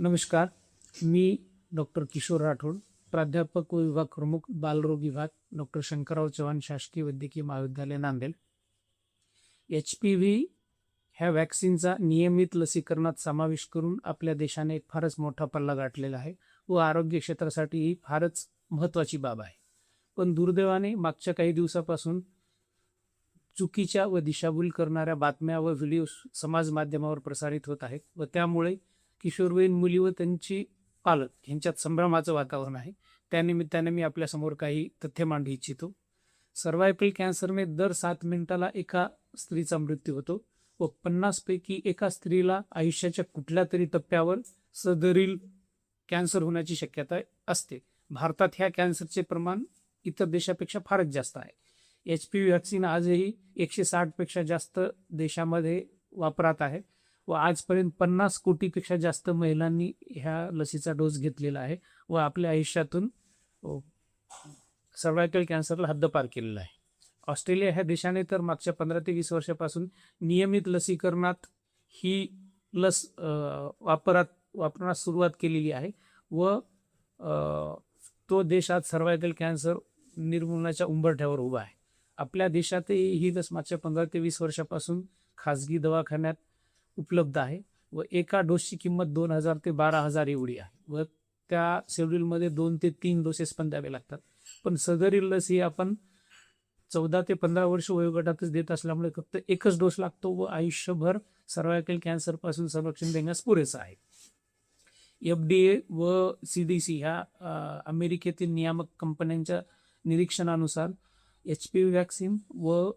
नमस्कार. मी डॉक्टर किशोर राठोड, प्राध्यापक व विभाग प्रमुख बालरोग विभाग, डॉक्टर शंकरराव चव्हाण शासकीय वैद्यकीय महाविद्यालय नांदेड. HPV ह्या वॅक्सिनचा नियमित लसीकरणात समावेश करून आपल्या देशाने एक फारच मोठा पल्ला गाठलेला आहे व आरोग्य क्षेत्रासाठी ही फारच महत्त्वाची बाब आहे. पण दुर्दैवाने मागच्या काही दिवसापासून चुकीच्या व दिशाभूल करणाऱ्या बातम्या व व्हिडिओ समाज माध्यमावर प्रसारित होत आहेत व त्यामुळे किशोरवयीन मुली व त्यांची पालक यांच्यात संभ्रमाचं वातावरण आहे. त्यानिमित्ताने मी आपल्यासमोर काही तथ्य मांडू इच्छितो. सर्वायकल कॅन्सरने दर 7 मिनिटाला एका स्त्रीचा मृत्यू होतो व 50 पैकी एका स्त्रीला आयुष्याच्या कुठल्या तरी टप्प्यावर सदरील कॅन्सर होण्याची शक्यता असते. भारतात ह्या कॅन्सरचे प्रमाण इतर देशापेक्षा फारच जास्त आहे. HPV वॅक्सिन आजही 160 पेक्षा जास्त देशामध्ये वापरात आहे व आजपर्यंत 50 कोटीपेक्षा जास्त महिलांनी ह्या लसीचा डोस घेतलेला आहे व आपल्या आयुष्यातून सर्वायकल कॅन्सरला हद्दपार केलेला आहे. ऑस्ट्रेलिया ह्या देशाने तर मागच्या 15 ते 20 वर्षापासून नियमित लसीकरणात ही लस वापरण्यास सुरुवात केलेली आहे व तो देश आज सर्वायकल कॅन्सर निर्मूलनाच्या उंबरठ्यावर उभा आहे. आपल्या देशातही ही लस मागच्या 15 ते 20 वर्षापासून खाजगी दवाखान्यात उपलब्ध आहे व एका डोसची किंमत 2000 ते 12000 एवढी आहे व त्या शेड्यूलमध्ये 2 ते 3 डोसेस पण द्यावे लागतात. पण सदरील लस ही आपण 14 ते 15 वर्ष वयोगटातच देत असल्यामुळे फक्त एकच डोस लागतो व आयुष्यभर सर्वायकल कॅन्सरपासून संरक्षण देण्यास पुरेसा आहे. FDA व CDC ह्या अमेरिकेतील नियामक कंपन्यांच्या निरीक्षणानुसार HPV वॅक्सिन व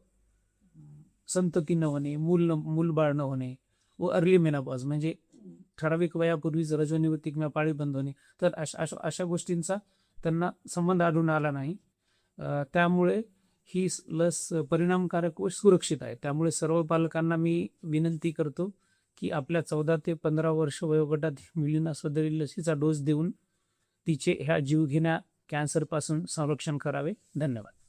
संतती न होणे, मूलबाळ न होणे व अर्ली मेनोपॉज म्हणजे ठराविक वयापूर्वीच रजोनिवृत्ती किंवा पाळी बंद होणे, तर अशा गोष्टींचा त्यांना संबंध आढळून आला नाही. त्यामुळे ही लस परिणामकारक व सुरक्षित आहे. त्यामुळे सर्व पालकांना मी विनंती करतो की आपल्या 14 ते 15 वर्ष वयोगटात मुलींना सदरील लसीचा डोस देऊन तिचे ह्या जीवघेण्या कॅन्सरपासून संरक्षण करावे. धन्यवाद.